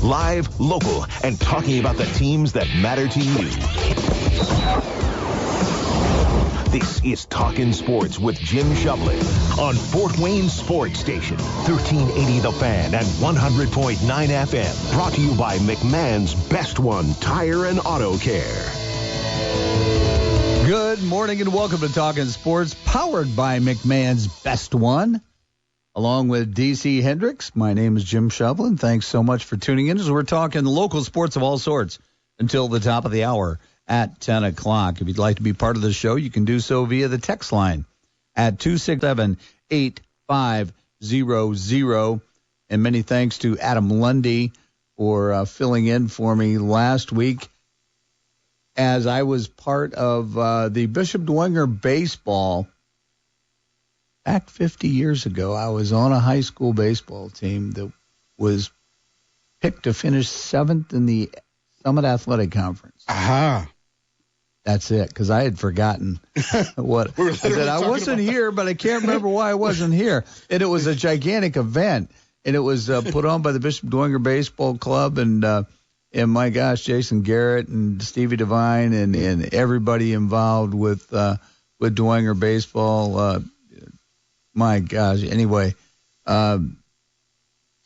live, local, and talking about the teams that matter to you. This is Talkin Sports with Jim Shovlin on Fort Wayne Sports Station, 1380 The Fan and 100.9 FM. Brought to you by McMahon's Best One Tire and Auto Care. Good morning and welcome to Talkin Sports, powered by McMahon's Best One. Along with DC Hendricks, my name is Jim Shovlin. Thanks so much for tuning in as we're talking local sports of all sorts until the top of the hour at 10 o'clock. If you'd like to be part of the show, you can do so via the text line at 267-8500. And many thanks to Adam Lundy for filling in for me last week as I was part of the Bishop Dwenger baseball. Back 50 years ago, I was on a high school baseball team that was picked to finish 7th in the Summit Athletic Conference. Aha. That's it, because I had forgotten what I said. I wasn't here, but I can't remember why I wasn't here. And it was a gigantic event, and it was put on by the Bishop Dwenger Baseball Club, and my gosh, Jason Garrett and Stevie Devine and everybody involved with Dwenger baseball. My gosh. Anyway, Jack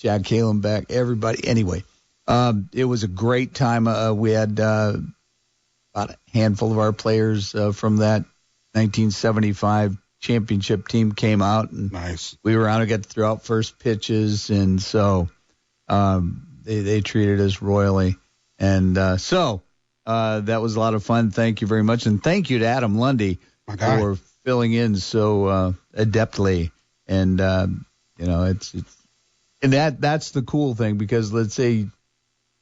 Kalenbeck, everybody. Anyway, it was a great time. We had about a handful of our players from that 1975 championship team came out. And nice. We were on to get to throw out first pitches, and so they treated us royally. And so that was a lot of fun. Thank you very much. And thank you to Adam Lundy for filling in so adeptly. And, it's and that's the cool thing, because let's say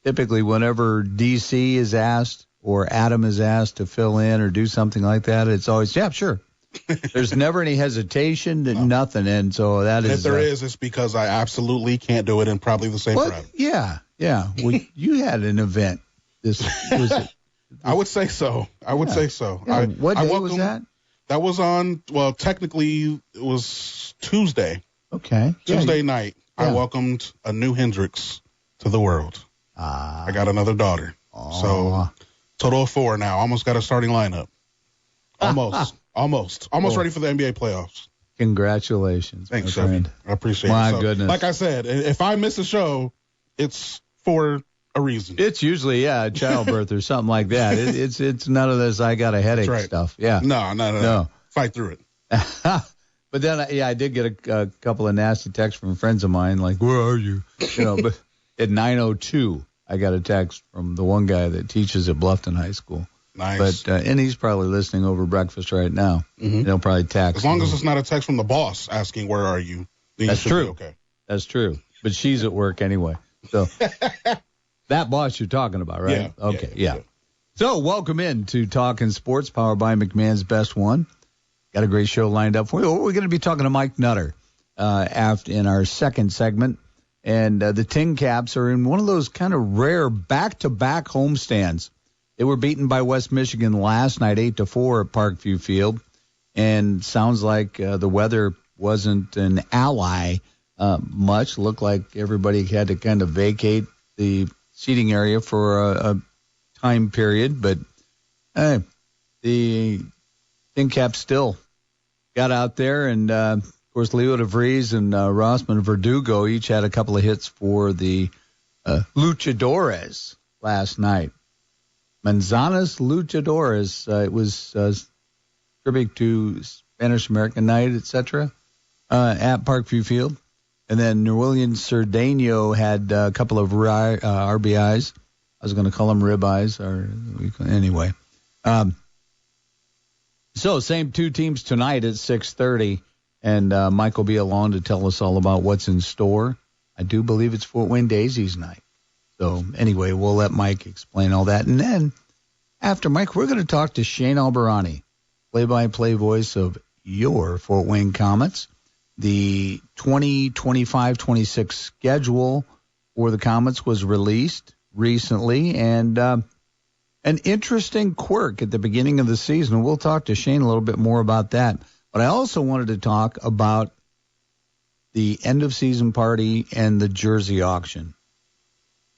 typically whenever DC is asked or Adam is asked to fill in or do something like that, it's always, yeah, sure. There's never any hesitation, nothing. And so that is. If there is, it's because I absolutely can't do it in probably the same crowd. Yeah. Well, you had an event. I would say so. Yeah, what day was that? That was on, well, technically it was Tuesday. Okay. Tuesday night. Yeah. I welcomed a new Hendricks to the world. I got another daughter. So total of 4 now. Almost got a starting lineup. Almost ready for the NBA playoffs. Congratulations. Thanks, sir. I appreciate it. My goodness. Like I said, if I miss a show, it's for a reason. It's usually, childbirth or something like that. It's none of this I got a headache stuff. Yeah. No. Fight through it. But then, I did get a couple of nasty texts from friends of mine, like, where are you? But at 9:02, I got a text from the one guy that teaches at Bluffton High School. Nice. But and he's probably listening over breakfast right now. Mm-hmm. He'll probably text. As long as it's not a text from the boss asking, where are you? That's true. Okay. That's true. But she's at work anyway. So that boss you're talking about, right? Yeah. Okay, yeah. So welcome in to Talkin Sports, powered by McMahon's Best One. Got a great show lined up for you. We're going to be talking to Mike Nutter in our second segment. And the Tincaps are in one of those kind of rare back-to-back homestands. They were beaten by West Michigan last night, 8-4 at Parkview Field. And sounds like the weather wasn't an ally much. Looked like everybody had to kind of vacate the seating area for a time period. But the Tincaps still got out there. And, of course, Leo DeVries and Rossman Verdugo each had a couple of hits for the Luchadores last night. Manzana's Luchadores. It was tribute to Spanish American Night, etc. At Parkview Field. And then Nerwillian Cerdano had a couple of RBIs. I was going to call them ribeyes. Anyway. So same two teams tonight at 6:30. And Mike will be along to tell us all about what's in store. I do believe it's Fort Wayne Daisies night. So anyway, we'll let Mike explain all that. And then after Mike, we're going to talk to Shane Albahrani, play-by-play voice of your Fort Wayne Komets. The 2025-26 schedule for the Komets was released recently, and an interesting quirk at the beginning of the season. We'll talk to Shane a little bit more about that. But I also wanted to talk about the end-of-season party and the jersey auction.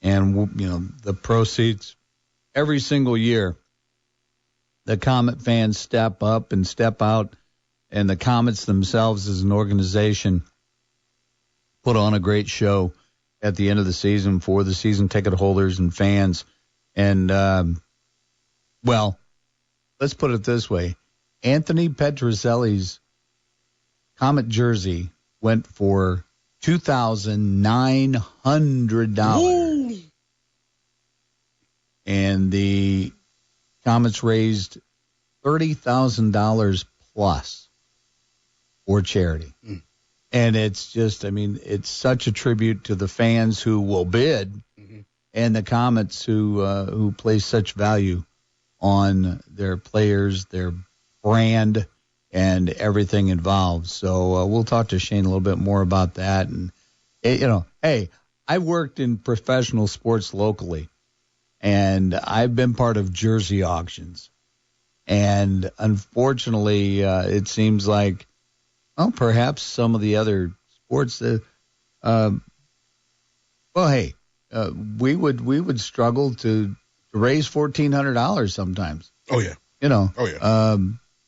And And, the proceeds every single year, the Komet fans step up and step out, and the Komets themselves as an organization put on a great show at the end of the season for the season ticket holders and fans. And, let's put it this way. Anthony Petrozelli's Komet jersey went for $2,900. And the Komets raised $30,000 plus for charity. And it's just, it's such a tribute to the fans who will bid and the Komets who place such value on their players, their brand, and everything involved. So we'll talk to Shane a little bit more about that. And, hey, I've worked in professional sports locally, and I've been part of jersey auctions. And unfortunately, it seems like, perhaps some of the other sports, we would struggle to raise $1,400 sometimes. Oh yeah.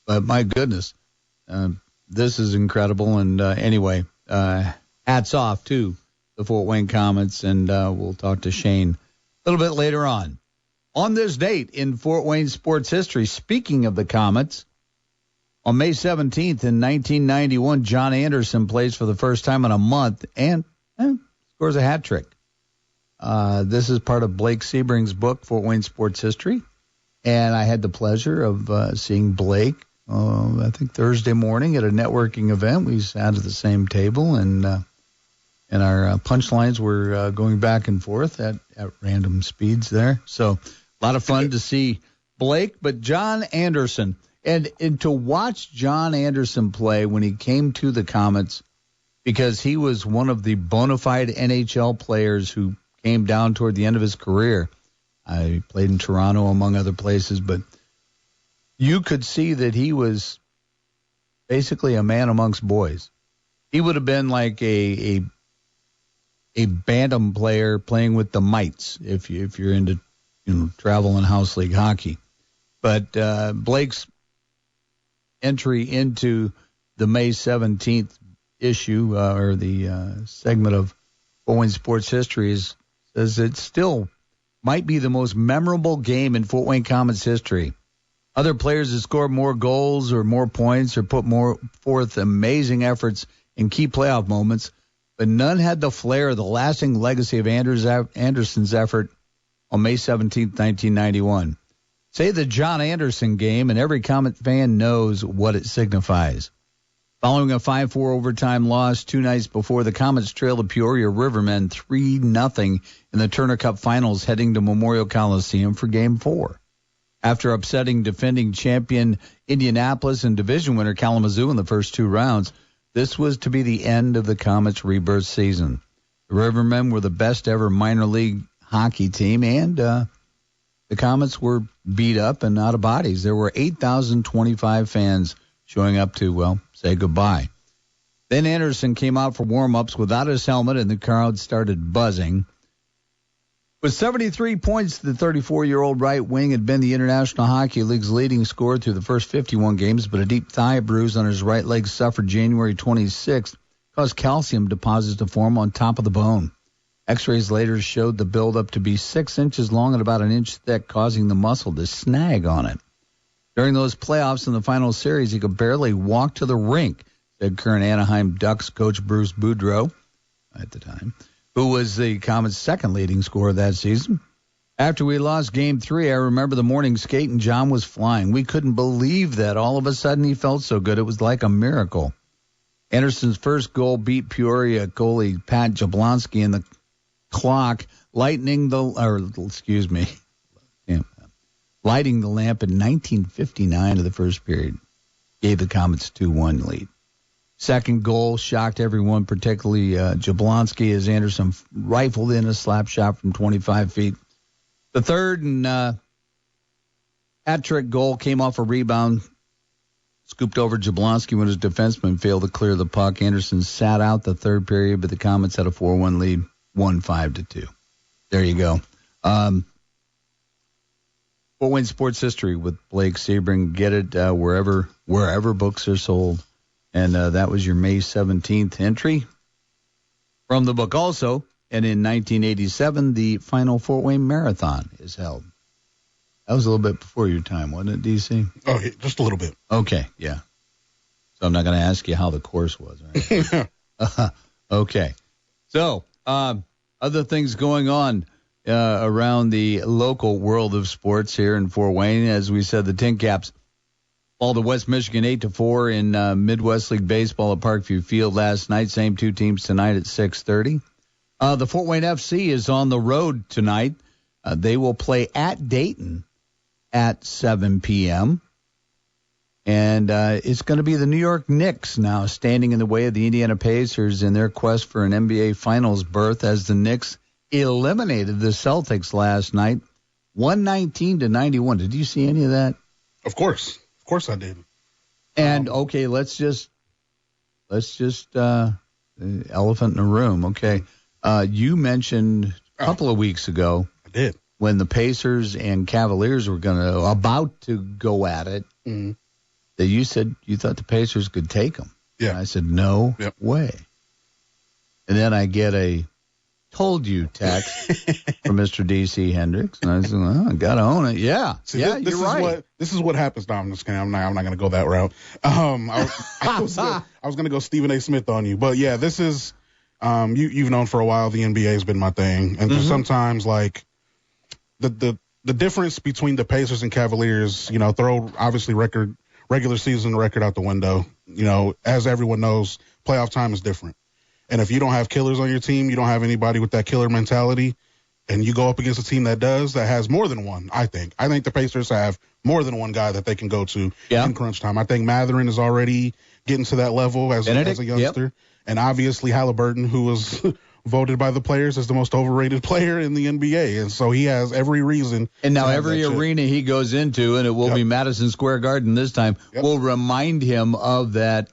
But my goodness, this is incredible. And anyway, hats off to the Fort Wayne Komets, and we'll talk to Shane a little bit later on. On this date in Fort Wayne sports history, speaking of the Komets, on May 17th in 1991, John Anderson plays for the first time in a month and scores a hat trick. This is part of Blake Sebring's book, Fort Wayne Sports History. And I had the pleasure of seeing Blake, I think Thursday morning at a networking event. We sat at the same table, and our punchlines were going back and forth at random speeds there. So a lot of fun to see Blake. But John Anderson, and to watch John Anderson play when he came to the Komets, because he was one of the bona fide NHL players who came down toward the end of his career. He played in Toronto, among other places, but you could see that he was basically a man amongst boys. He would have been like a bantam player playing with the Mites if you're into travel and house league hockey. But Blake's entry into the May 17th issue or the segment of Fort Wayne Sports History says it still might be the most memorable game in Fort Wayne Komets history. Other players have scored more goals or more points or put forth amazing efforts in key playoff moments, but none had the flair or the lasting legacy of Anderson's effort on May 17, 1991. Say the John Anderson game, and every Komet fan knows what it signifies. Following a 5-4 overtime loss 2 nights before, the Komets trailed the Peoria Rivermen 3-0 in the Turner Cup Finals, heading to Memorial Coliseum for Game 4. After upsetting defending champion Indianapolis and division winner Kalamazoo in the first 2 rounds, this was to be the end of the Komets' rebirth season. The Rivermen were the best ever minor league hockey team, and the Komets were beat up and out of bodies. There were 8,025 fans showing up to, say goodbye. Then Anderson came out for warm-ups without his helmet, and the crowd started buzzing. With 73 points, the 34-year-old right wing had been the International Hockey League's leading scorer through the first 51 games, but a deep thigh bruise on his right leg suffered January 26th caused calcium deposits to form on top of the bone. X-rays later showed the buildup to be 6 inches long and about an inch thick, causing the muscle to snag on it. During those playoffs in the final series, he could barely walk to the rink, said current Anaheim Ducks coach Bruce Boudreau at the time, who was the Komets' second leading scorer that season. After we lost Game 3, I remember the morning skate and John was flying. We couldn't believe that. All of a sudden, he felt so good. It was like a miracle. Anderson's first goal beat Peoria goalie Pat Jablonski in the clock, lighting the lamp in 1959 of the first period. Gave the Komets 2-1 lead. Second goal shocked everyone, particularly Jablonski, as Anderson rifled in a slap shot from 25 feet. The third and hat-trick goal came off a rebound, scooped over Jablonski when his defenseman failed to clear the puck. Anderson sat out the third period, but the Komets had a 4-1 lead, won 5-2. There you go. Fort Wayne Sports History with Blake Sebring. Get it wherever books are sold. And that was your May 17th entry from the book also. And in 1987, the final Fort Wayne Marathon is held. That was a little bit before your time, wasn't it, DC? Oh, yeah, just a little bit. Okay, yeah. So I'm not going to ask you how the course was. Right? Okay. So other things going on around the local world of sports here in Fort Wayne. As we said, the Tincaps fall to West Michigan 8-4 in Midwest League Baseball at Parkview Field last night. Same two teams tonight at 6:30. The Fort Wayne FC is on the road tonight. They will play at Dayton at 7 p.m. And it's going to be the New York Knicks now standing in the way of the Indiana Pacers in their quest for an NBA Finals berth as the Knicks eliminated the Celtics last night, 119-91. Did you see any of that? Of course I did. And okay, let's just elephant in the room. Okay, you mentioned a couple of weeks ago. I did. When the Pacers and Cavaliers were about to go at it, that you said you thought the Pacers could take them. Yeah. And I said no way. And then I get a told you text from Mr. DC Hendricks, and I said, well, I gotta own it. Yeah. See, yeah, this you're is right. This is what happens. No, I'm just kidding. I'm not going to go that route. I was going to go Stephen A. Smith on you, but yeah, this is you've known for a while the NBA has been my thing, and sometimes like the difference between the Pacers and Cavaliers, throw obviously regular season record out the window. As everyone knows, playoff time is different. And if you don't have killers on your team, you don't have anybody with that killer mentality, and you go up against a team that has more than one, I think. I think the Pacers have more than one guy that they can go to in crunch time. I think Matherin is already getting to that level as a youngster. Yep. And obviously Halliburton, who was voted by the players as the most overrated player in the NBA. And so he has every reason. And now every arena he goes into, and it will be Madison Square Garden this time, will remind him of that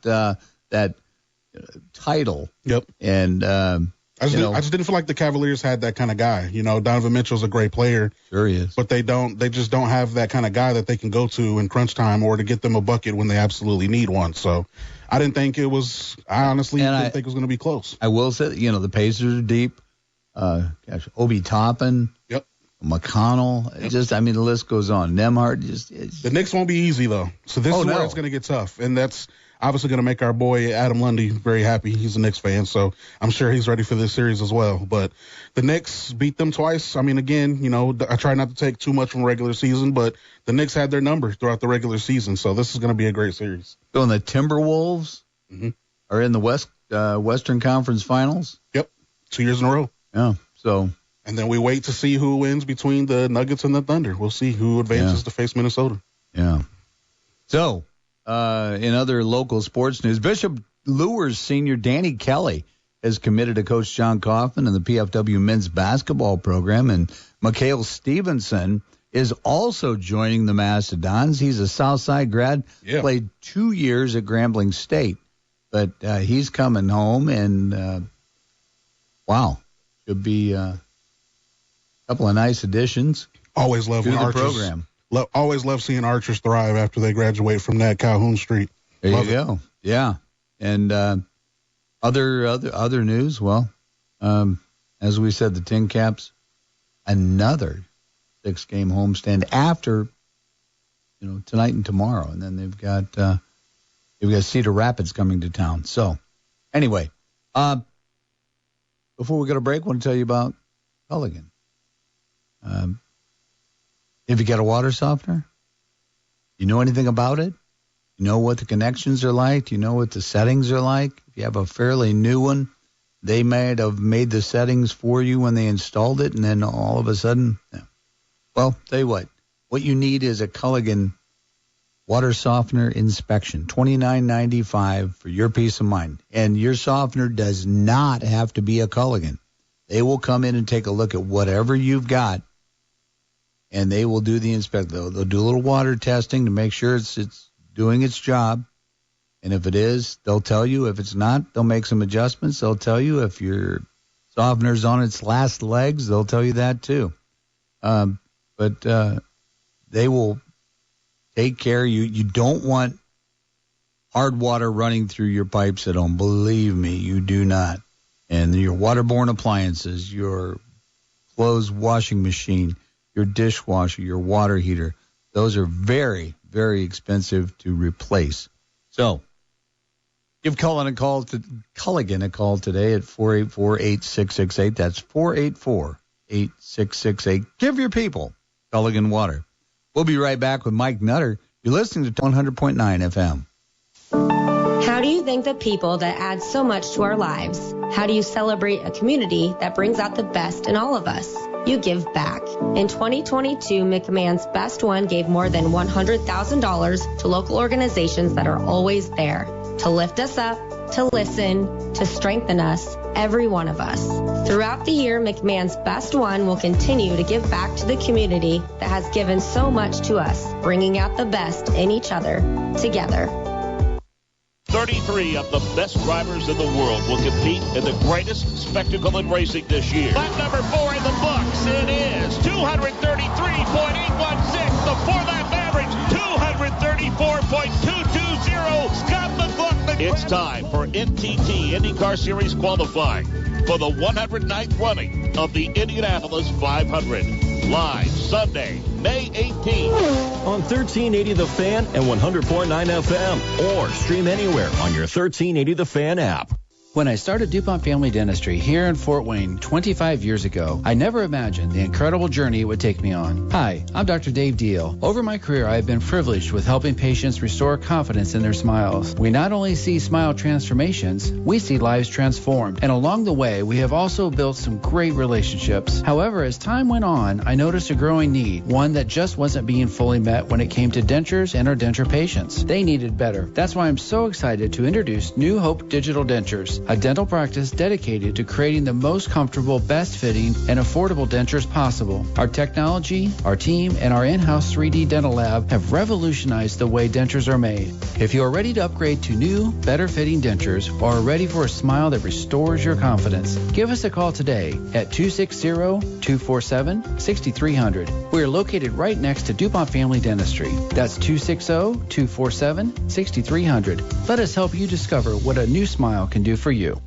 title. Yep. And I just didn't feel like the Cavaliers had that kind of guy. Donovan Mitchell's a great player. Sure he is. But they just don't have that kind of guy that they can go to in crunch time or to get them a bucket when they absolutely need one. So I didn't think it was – I honestly didn't think it was going to be close. I will say, the Pacers are deep. Obi Toppin. Yep. McConnell. Yep. The list goes on. Nemhard. The Knicks won't be easy, though. So this is where it's going to get tough. And that's obviously going to make our boy Adam Lundy very happy. He's a Knicks fan, so I'm sure he's ready for this series as well. But the Knicks beat them twice. Again, I try not to take too much from regular season, but the Knicks had their number throughout the regular season, so this is going to be a great series. So the Timberwolves are in the Western Conference Finals? Yep, 2 years in a row. Yeah, so... And then we wait to see who wins between the Nuggets and the Thunder. We'll see who advances to face Minnesota. Yeah. So, in other local sports news, Bishop Luers senior Danny Kelly has committed to Coach John Kaufman and the PFW men's basketball program, and Mikhail Stevenson is also joining the Mastodons. He's a Southside grad, played 2 years at Grambling State, but he's coming home, and should be couple of nice additions. Always love when the Archers program. Always love seeing Archers thrive after they graduate from that Calhoun Street. There you go. Yeah. And other news, as we said, the Tincaps, another 6-game homestand after tonight and tomorrow, and then they've got Cedar Rapids coming to town. So anyway, before we go to break, I want to tell you about Culligan. If you got a water softener, you know anything about it? You know what the connections are like? You know what the settings are like? If you have a fairly new one, they might have made the settings for you when they installed it, and then all of a sudden, well, tell you what you need is a Culligan water softener inspection, $29.95 for your peace of mind. And your softener does not have to be a Culligan. They will come in and take a look at whatever you've got, and they will do the inspection. They'll do a little water testing to make sure it's doing its job. And if it is, they'll tell you. If it's not, they'll make some adjustments. They'll tell you if your softener's on its last legs. They'll tell you that too. But they will take care. You don't want hard water running through your pipes at home. Believe me, you do not. And your waterborne appliances, your clothes washing machine, your dishwasher, your water heater, those are very, very expensive to replace. So give Culligan a call today at 484-8668. That's 484-8668. Give your people Culligan Water. We'll be right back with Mike Nutter. You're listening to 100.9 FM. How do you thank the people that add so much to our lives? How do you celebrate a community that brings out the best in all of us? You give back. In 2022, McMahon's Best One gave more than $100,000 to local organizations that are always there to lift us up, to listen, to strengthen us, every one of us. Throughout the year, McMahon's Best One will continue to give back to the community that has given so much to us, bringing out the best in each other, together. 33 of the best drivers in the world will compete in the greatest spectacle in racing this year. Lap number 4 in the books. It is 233.816. The 4-lap average, 234.220. Scott McLaughlin. It's time for NTT IndyCar Series qualifying for the 109th running of the Indianapolis 500. Live Sunday, May 18th. On 1380 The Fan and 100.9 FM. Or stream anywhere on your 1380 The Fan app. When I started DuPont Family Dentistry here in Fort Wayne 25 years ago, I never imagined the incredible journey it would take me on. Hi, I'm Dr. Dave Deal. Over my career, I have been privileged with helping patients restore confidence in their smiles. We not only see smile transformations, we see lives transformed. And along the way, we have also built some great relationships. However, as time went on, I noticed a growing need, one that just wasn't being fully met when it came to dentures and our denture patients. They needed better. That's why I'm so excited to introduce New Hope Digital Dentures, a dental practice dedicated to creating the most comfortable, best fitting, and affordable dentures possible. Our technology, our team, and our in-house 3D dental lab have revolutionized the way dentures are made. If you are ready to upgrade to new, better fitting dentures or are ready for a smile that restores your confidence, give us a call today at 260-247-6300. We are located right next to DuPont Family Dentistry. That's 260-247-6300. Let us help you discover what a new smile can do for you.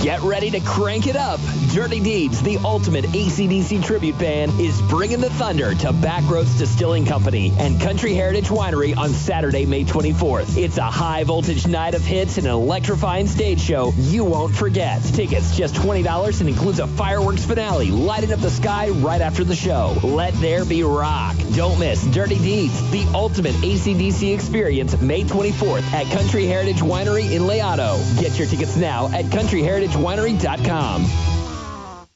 Get ready to crank it up. Dirty Deeds, the ultimate AC/DC tribute band, is bringing the thunder to Backroads Distilling Company and Country Heritage Winery on Saturday, May 24th. It's a high-voltage night of hits and an electrifying stage show you won't forget. Tickets just $20 and includes a fireworks finale lighting up the sky right after the show. Let there be rock. Don't miss Dirty Deeds, the ultimate AC/DC experience, May 24th at Country Heritage Winery in Leado. Get your tickets now at countryheritagewinery.com.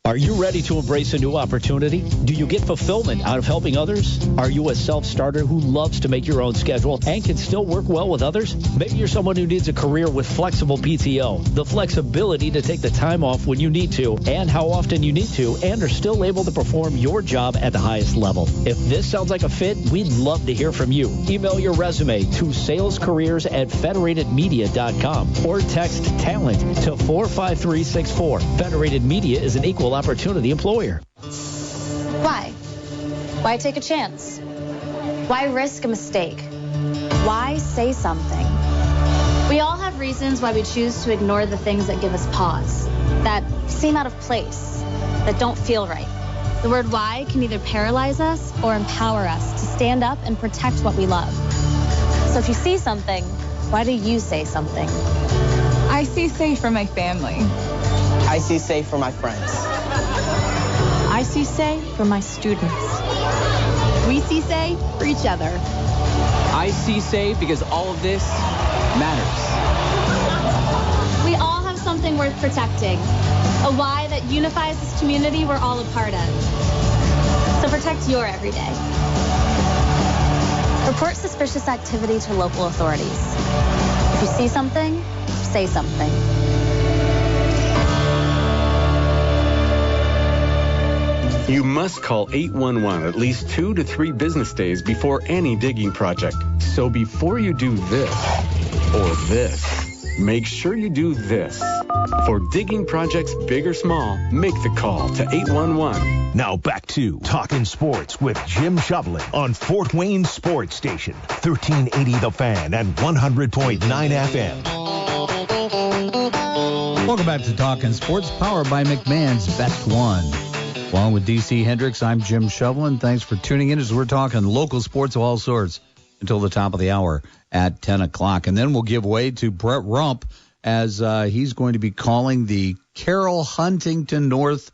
Are you ready to embrace a new opportunity? Do you get fulfillment out of helping others? Are you a self-starter who loves to make your own schedule and can still work well with others? Maybe you're someone who needs a career with flexible PTO, the flexibility to take the time off when you need to and how often you need to, and are still able to perform your job at the highest level. If this sounds like a fit, we'd love to hear from you. Email your resume to salescareers@federatedmedia.com or text talent to 45364. Federated Media is an equal opportunity employer. Why? Why take a chance? Why risk a mistake? Why say something? We all have reasons why we choose to ignore the things that give us pause, that seem out of place, that don't feel right. The word why can either paralyze us or empower us to stand up and protect what we love. So if you see something, why do you say something? I see safe for my family. I see safe for my friends. I see say for my students. We see say for each other. I see say because all of this matters. We all have something worth protecting. A why that unifies this community we're all a part of. So protect your everyday. Report suspicious activity to local authorities. If you see something, say something. You must call 811 at least 2 to 3 business days before any digging project. So before you do this or this, make sure you do this. For digging projects big or small, make the call to 811. Now back to Talkin Sports with Jim Shovlin on Fort Wayne Sports Station, 1380 The Fan and 100.9 FM. Welcome back to Talkin Sports, powered by McMahon's Best One. Along with DC Hendricks, I'm Jim Shovlin. Thanks for tuning in as we're talking local sports of all sorts until the top of the hour at 10 o'clock. And then we'll give way to Brett Rump as he's going to be calling the Carroll Huntington North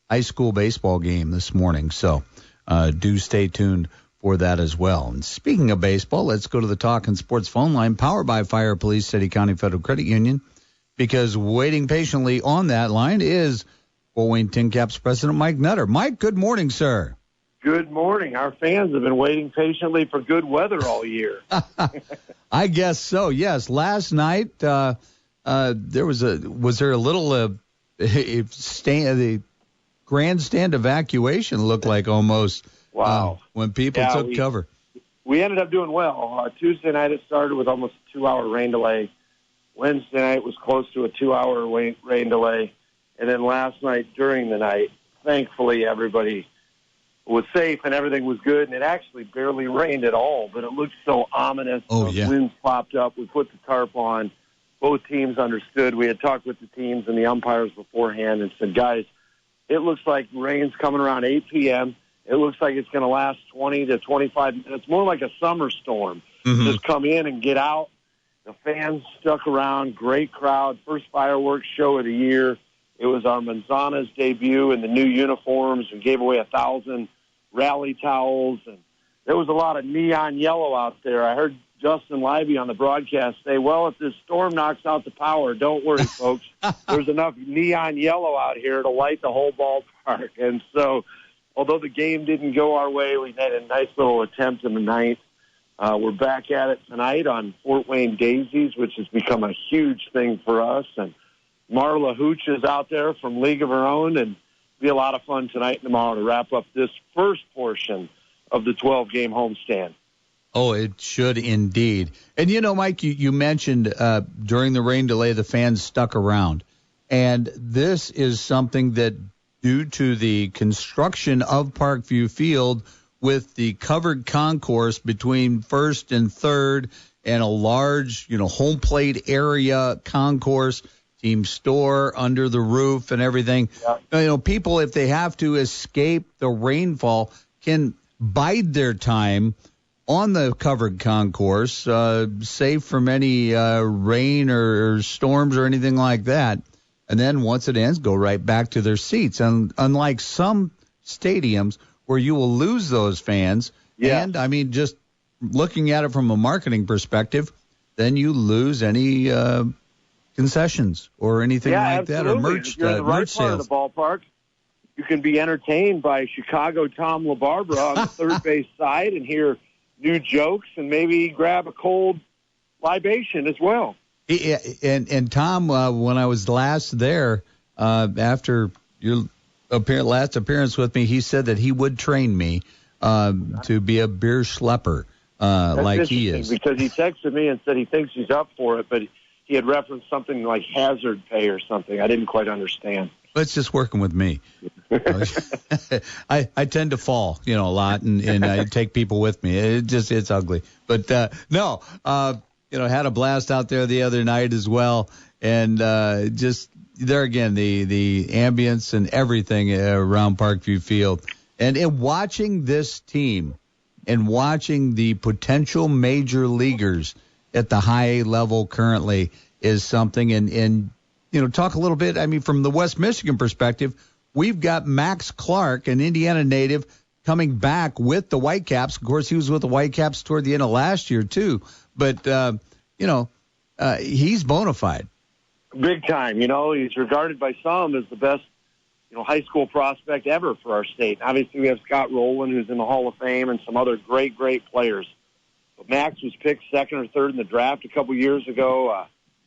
High School baseball game this morning. So do stay tuned for that as well. And speaking of baseball, let's go to the Talkin Sports phone line, powered by Fire Police City County Federal Credit Union, because waiting patiently on that line is Fort Wayne Tincaps President Mike Nutter. Mike, good morning, sir. Good morning. Our fans have been waiting patiently for good weather all year. I guess so. Yes. Last night was there a little the grandstand evacuation looked like almost. Wow. When people took cover. We ended up doing well. Tuesday night it started with almost a 2-hour rain delay. Wednesday night was close to a 2-hour rain delay. And then last night during the night, thankfully everybody was safe and everything was good. And it actually barely rained at all, but it looked so ominous. Oh, yeah. Winds popped up. We put the tarp on. Both teams understood. We had talked with the teams and the umpires beforehand and said, guys, it looks like rain's coming around 8 p.m. It looks like it's going to last 20 to 25 minutes, more like a summer storm. Mm-hmm. Just come in and get out. The fans stuck around. Great crowd. First fireworks show of the year. It was our Manzana's debut in the new uniforms. We gave away 1,000 rally towels. And there was a lot of neon yellow out there. I heard Justin Libby on the broadcast say, well, if this storm knocks out the power, don't worry, folks. There's enough neon yellow out here to light the whole ballpark. And so, although the game didn't go our way, we had a nice little attempt in the ninth. We're back at it tonight on Fort Wayne Daisies, which has become a huge thing for us. And Marla Hooch is out there from League of Her Own, and it'll be a lot of fun tonight and tomorrow to wrap up this first portion of the 12-game homestand. Oh, it should indeed. And, you know, Mike, you mentioned during the rain delay the fans stuck around. And this is something that, due to the construction of Parkview Field with the covered concourse between first and third and a large, home plate area concourse, team store under the roof and everything. Yeah. People, if they have to escape the rainfall, can bide their time on the covered concourse, safe from any rain or storms or anything like that. And then once it ends, go right back to their seats. And unlike some stadiums where you will lose those fans, and I mean, just looking at it from a marketing perspective, then you lose any concessions or anything like absolutely. That, or merch. If you're in the right part of the ballpark, you can be entertained by Chicago Tom LaBarbera on the third base side and hear new jokes and maybe grab a cold libation as well. And Tom, when I was last there, after your last appearance with me, he said that he would train me to be a beer schlepper like he is. Because he texted me and said he thinks he's up for it, but he had referenced something like hazard pay or something. I didn't quite understand. It's just working with me. I tend to fall, a lot, and I take people with me. It's ugly. But had a blast out there the other night as well, and just there again, the ambience and everything around Parkview Field, and in watching this team and watching the potential major leaguers at the high level currently is something. And talk a little bit. I mean, from the West Michigan perspective, we've got Max Clark, an Indiana native, coming back with the Whitecaps. Of course, he was with the Whitecaps toward the end of last year too. But he's bona fide. Big time. He's regarded by some as the best, high school prospect ever for our state. Obviously, we have Scott Rowland, who's in the Hall of Fame, and some other great players. But Max was picked second or third in the draft a couple years ago.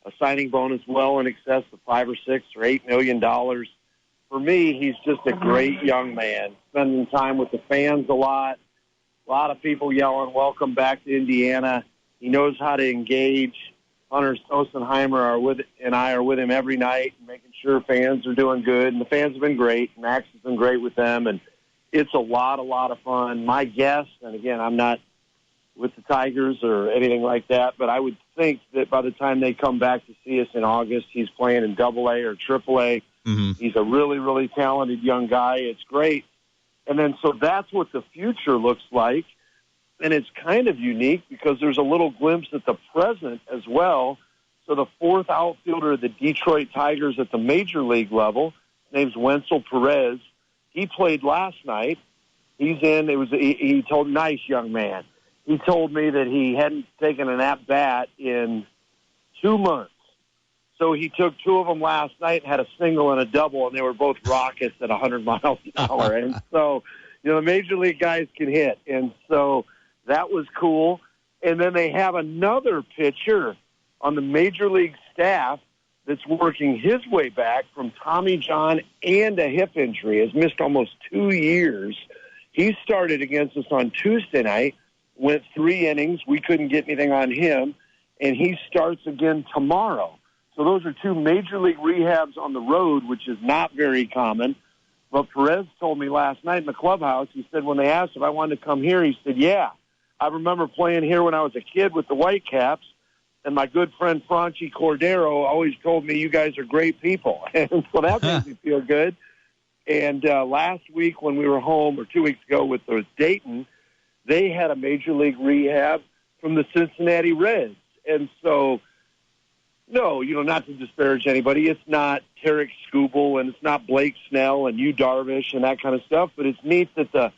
A signing bonus well in excess of $5 or $6 or $8 million. For me, he's just a great young man, spending time with the fans a lot. A lot of people yelling, "Welcome back to Indiana." He knows how to engage. Hunter Osenheimer and I are with him every night, making sure fans are doing good. And the fans have been great. Max has been great with them. And it's a lot of fun. My guess, and again, I'm not with the Tigers or anything like that, but I would think that by the time they come back to see us in August, he's playing in AA or AAA. Mm-hmm. He's a really, really talented young guy. It's great. And then so that's what the future looks like. And it's kind of unique because there's a little glimpse at the present as well. So the fourth outfielder of the Detroit Tigers at the major league level, his name's Wenzel Perez. He played last night. He's in. He told, nice young man. He told me that he hadn't taken an at-bat in 2 months. So he took two of them last night and had a single and a double, and they were both rockets at 100 miles an hour. And so, the major league guys can hit. And so that was cool. And then they have another pitcher on the major league staff that's working his way back from Tommy John and a hip injury. Has missed almost 2 years. He started against us on Tuesday night, went 3 innings. We couldn't get anything on him, and he starts again tomorrow. So those are 2 major league rehabs on the road, which is not very common. But Perez told me last night in the clubhouse, he said when they asked if I wanted to come here, he said, yeah, I remember playing here when I was a kid with the Whitecaps, and my good friend Franchi Cordero always told me you guys are great people. And so that made me feel good. And last week when we were home, or 2 weeks ago with Dayton, they had a major league rehab from the Cincinnati Reds. And so, no, not to disparage anybody, it's not Tarek Skubal and it's not Blake Snell and Yu Darvish and that kind of stuff, but it's neat that the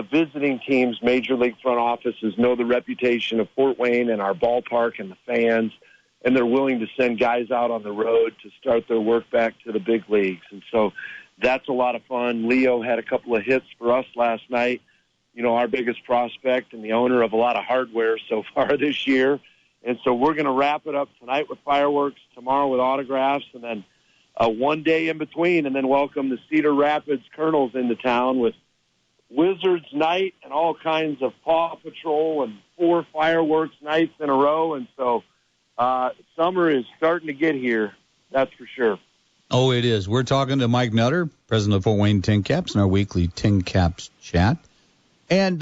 visiting teams' major league front offices know the reputation of Fort Wayne and our ballpark and the fans, and they're willing to send guys out on the road to start their work back to the big leagues. And so that's a lot of fun. Leo had a couple of hits for us last night. Our biggest prospect and the owner of a lot of hardware so far this year. And so we're going to wrap it up tonight with fireworks, tomorrow with autographs, and then one day in between, and then welcome the Cedar Rapids Colonels into town with Wizards night and all kinds of Paw Patrol and 4 fireworks nights in a row. And so summer is starting to get here, that's for sure. Oh, it is. We're talking to Mike Nutter, president of Fort Wayne Tincaps, in our weekly Tincaps chat. And,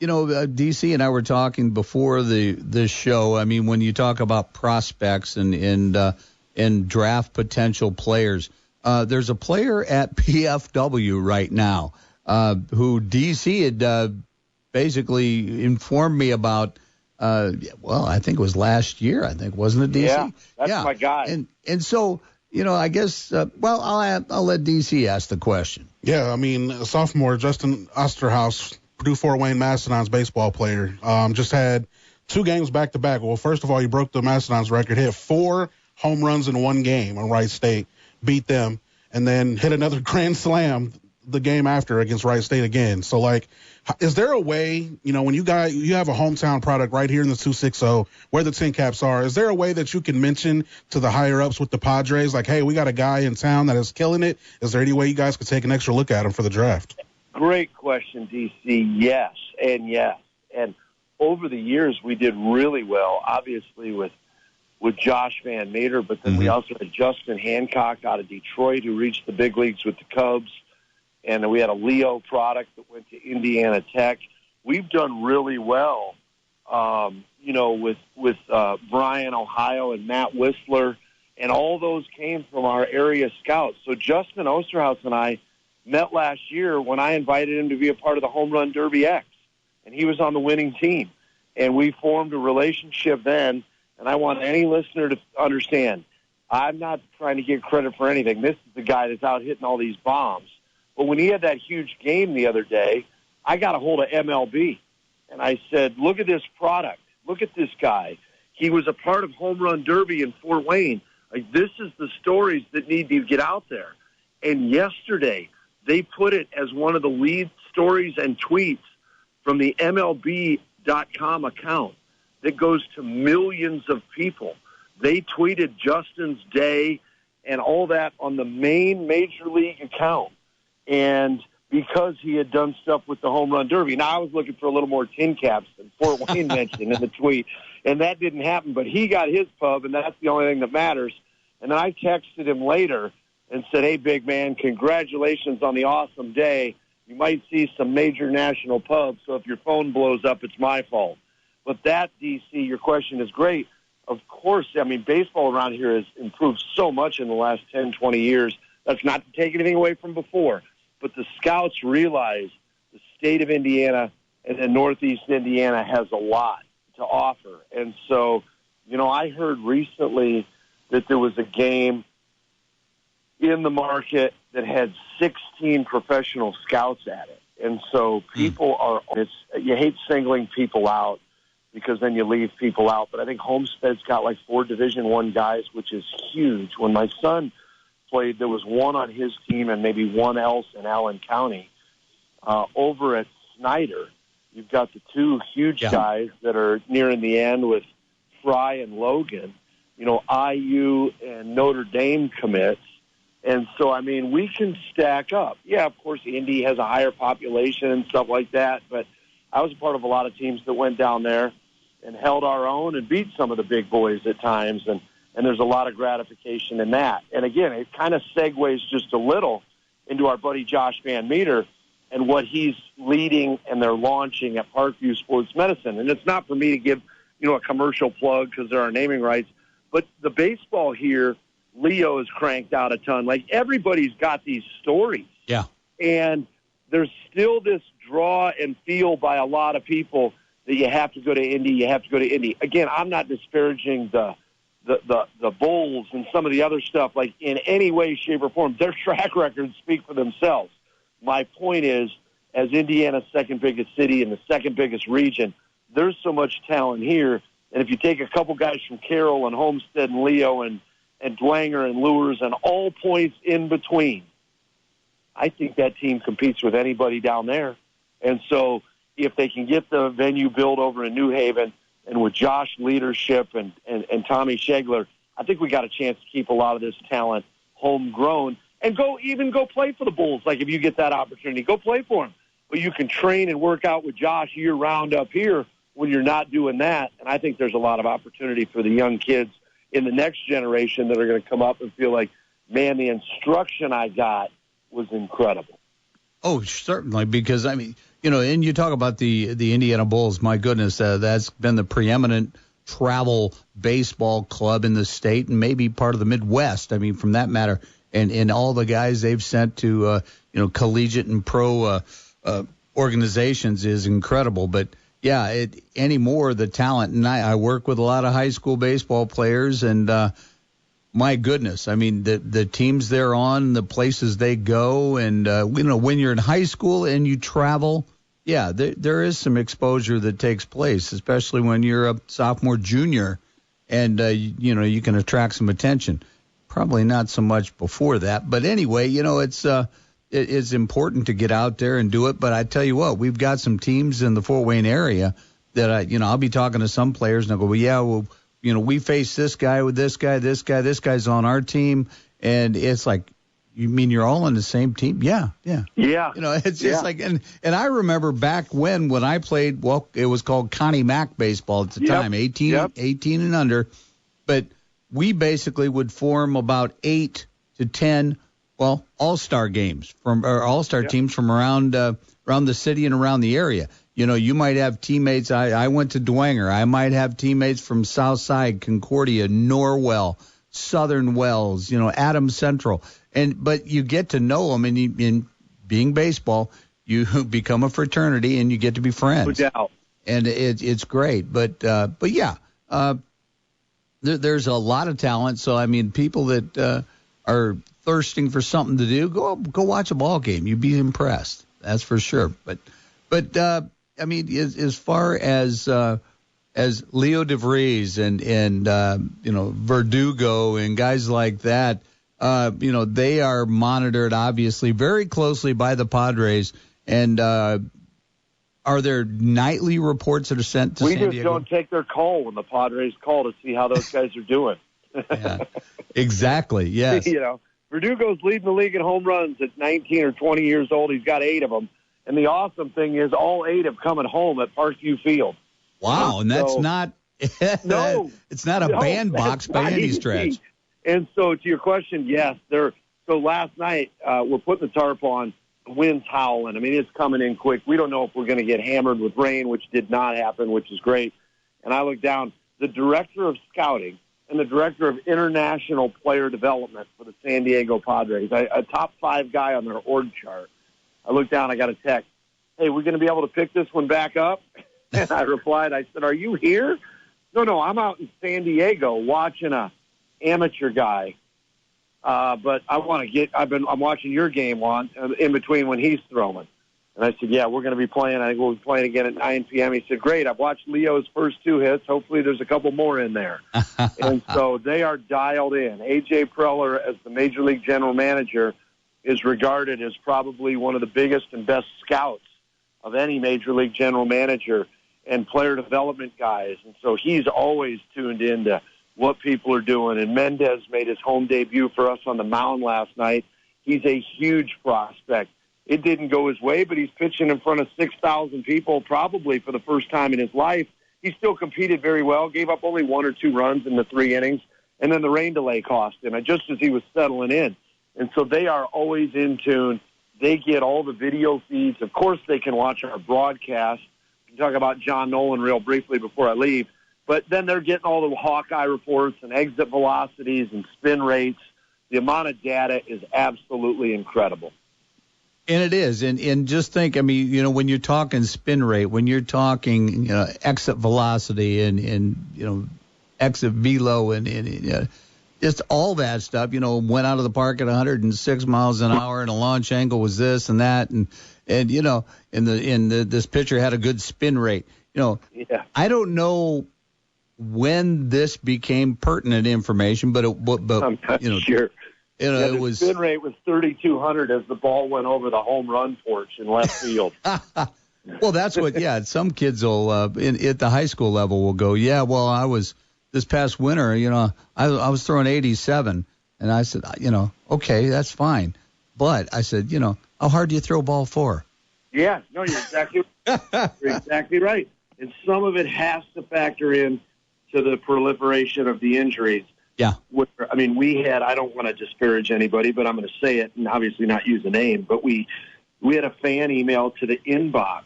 DC and I were talking before the show. I mean, when you talk about prospects and draft potential players, there's a player at PFW right now who DC had basically informed me about. I think it was last year. I think, wasn't it, DC? Yeah, that's my guy. And so. I guess, I'll let DC ask the question. Yeah, I mean, sophomore Justin Osterhaus, Purdue Fort Wayne Mastodons baseball player, just had 2 games back-to-back. Well, first of all, he broke the Mastodons record, hit 4 home runs in 1 game on Wright State, beat them, and then hit another grand slam the game after against Wright State again. So, is there a way, when you have a hometown product right here in the 260 where the Tincaps are, is there a way that you can mention to the higher-ups with the Padres, like, hey, we got a guy in town that is killing it? Is there any way you guys could take an extra look at him for the draft? Great question, DC. Yes, and yes. And over the years, we did really well, obviously, with Josh Van Meter, but then we also had Justin Hancock out of Detroit who reached the big leagues with the Cubs. And we had a Leo product that went to Indiana Tech. We've done really well, with Brian Ohio and Matt Whistler, and all those came from our area scouts. So Justin Osterhaus and I met last year when I invited him to be a part of the Home Run Derby X, and he was on the winning team. And we formed a relationship then, and I want any listener to understand, I'm not trying to get credit for anything. This is the guy that's out hitting all these bombs. But when he had that huge game the other day, I got a hold of MLB, and I said, look at this product. Look at this guy. He was a part of Home Run Derby in Fort Wayne. This is the stories that need to get out there. And yesterday, they put it as one of the lead stories and tweets from the MLB.com account that goes to millions of people. They tweeted Justin's day and all that on the main major league account. And because he had done stuff with the home run derby. Now, I was looking for a little more Tincaps than Fort Wayne mentioned in the tweet, and that didn't happen. But he got his pub, and that's the only thing that matters. And then I texted him later and said, hey, big man, congratulations on the awesome day. You might see some major national pubs, so if your phone blows up, it's my fault. But that, DC, your question is great. Of course, I mean, baseball around here has improved so much in the last 10, 20 years. That's not to take anything away from before. But the scouts realize the state of Indiana and then Northeast Indiana has a lot to offer. And so, you know, I heard recently that there was a game in the market that had 16 professional scouts at it. And so people are, you hate singling people out because then you leave people out. But I think Homestead's got like 4 Division I guys, which is huge. When my son played, there was one on his team and maybe one else in Allen County. Over at Snyder, you've got the 2 huge guys that are nearing the end with Fry and Logan, you know, IU and Notre Dame commits. And so, I mean, we can stack up. Yeah, of course, Indy has a higher population and stuff like that, but I was a part of a lot of teams that went down there and held our own and beat some of the big boys at times, and there's a lot of gratification in that. And, again, it kind of segues just a little into our buddy Josh Van Meter and what he's leading and they're launching at Parkview Sports Medicine. And it's not for me to give, you know, a commercial plug because there are naming rights, but the baseball here, Leo has cranked out a ton. Like, everybody's got these stories. Yeah. And there's still this draw and feel by a lot of people that you have to go to Indy, you have to go to Indy. Again, I'm not disparaging the Bulls and some of the other stuff, like, in any way, shape, or form. Their track records speak for themselves. My point is, as Indiana's second biggest city and the second biggest region, there's so much talent here. And if you take a couple guys from Carroll and Homestead and Leo and Dwanger and Lures and all points in between, I think that team competes with anybody down there. And so if they can get the venue built over in New Haven and with Josh leadership and Tommy Shegler, I think we got a chance to keep a lot of this talent homegrown and go play for the Bulls. Like, if you get that opportunity, go play for them. But you can train and work out with Josh year-round up here when you're not doing that. And I think there's a lot of opportunity for the young kids in the next generation that are going to come up and feel like, man, the instruction I got was incredible. Oh, certainly, because, I mean, you know, and you talk about the Indiana Bulls, my goodness, that's been the preeminent travel baseball club in the state and maybe part of the Midwest, I mean, from that matter, and all the guys they've sent to, you know, collegiate and pro organizations is incredible. But, yeah, anymore, the talent, and I work with a lot of high school baseball players, and my goodness, I mean, the teams they're on, the places they go, and, you know, when you're in high school and you travel, yeah, there is some exposure that takes place, especially when you're a sophomore, junior, and, you know, you can attract some attention. Probably not so much before that. But anyway, you know, it's important to get out there and do it. But I tell you what, we've got some teams in the Fort Wayne area that I'll be talking to some players and I'll go, well, yeah, well, you know, we face this guy with this guy's on our team. And it's like, you mean you're all on the same team? Yeah. Yeah. You know, it's just like, and I remember back when I played, well, it was called Connie Mack baseball at the time, 18 and under. But we basically would form about 8 to 10, well, all-star games all-star teams from around the city and around the area. You know, you might have teammates. I went to Dwanger. I might have teammates from Southside, Concordia, Norwell, Southern Wells, you know, Adams Central. But you get to know them, and in being baseball, you become a fraternity and you get to be friends. No doubt. And it's great. But yeah, there's a lot of talent. So, I mean, people that are thirsting for something to do, go watch a ball game. You'd be impressed. That's for sure. But I mean, as far as Leo DeVries and you know, Verdugo and guys like that, you know, they are monitored obviously very closely by the Padres. And are there nightly reports that are sent to San Diego? We just don't take their call when the Padres call to see how those guys are doing. Yeah, exactly. Yes. You know, Verdugo's leading the league in home runs at 19 or 20 years old. He's got 8 of them. And the awesome thing is all 8 have come at home at Parkview Field. Wow, and that's not no, it's not a bandbox by any stretch. And so to your question, yes, so last night we're putting the tarp on. The wind's howling. I mean, it's coming in quick. We don't know if we're going to get hammered with rain, which did not happen, which is great. And I look down, the director of scouting and the director of international player development for the San Diego Padres, a top 5 guy on their org chart. I look down, I got a text. Hey, we're going to be able to pick this one back up? And I replied, I said, are you here? No, I'm out in San Diego watching a amateur guy. But I want to I'm watching your game on in between when he's throwing. And I said, yeah, we're going to be playing. I think we'll be playing again at 9 p.m. He said, great. I've watched Leo's first 2 hits. Hopefully there's a couple more in there. And so they are dialed in. A.J. Preller, as the Major League General Manager, is regarded as probably one of the biggest and best scouts of any Major League General Manager and player development guys. And so he's always tuned into what people are doing. And Mendez made his home debut for us on the mound last night. He's a huge prospect. It didn't go his way, but he's pitching in front of 6,000 people probably for the first time in his life. He still competed very well, gave up only 1 or 2 runs in the 3 innings, and then the rain delay cost him, and just as he was settling in. And so they are always in tune. They get all the video feeds. Of course, they can watch our broadcast. We can talk about John Nolan real briefly before I leave. But then they're getting all the Hawkeye reports and exit velocities and spin rates. The amount of data is absolutely incredible. And it is. And just think, I mean, you know, when you're talking spin rate, when you're talking, you know, exit velocity and you know, exit velo and just all that stuff, you know, went out of the park at 106 miles an hour and a launch angle was this and that. And you know, this pitcher had a good spin rate. You know, yeah. I don't know when this became pertinent information, but I'm not you know, sure. You know, yeah, it was spin rate was 3,200 as the ball went over the home run porch in left field. Well, that's what. Yeah, some kids will at the high school level will go. Yeah, well, I was this past winter. You know, I was throwing 87, and I said, you know, okay, that's fine, but I said, you know, how hard do you throw a ball for? Yeah, no, you're exactly right. And some of it has to factor in to the proliferation of the injuries. Yeah. I mean, we had, I don't want to disparage anybody, but I'm going to say it and obviously not use a name, but we had a fan email to the inbox,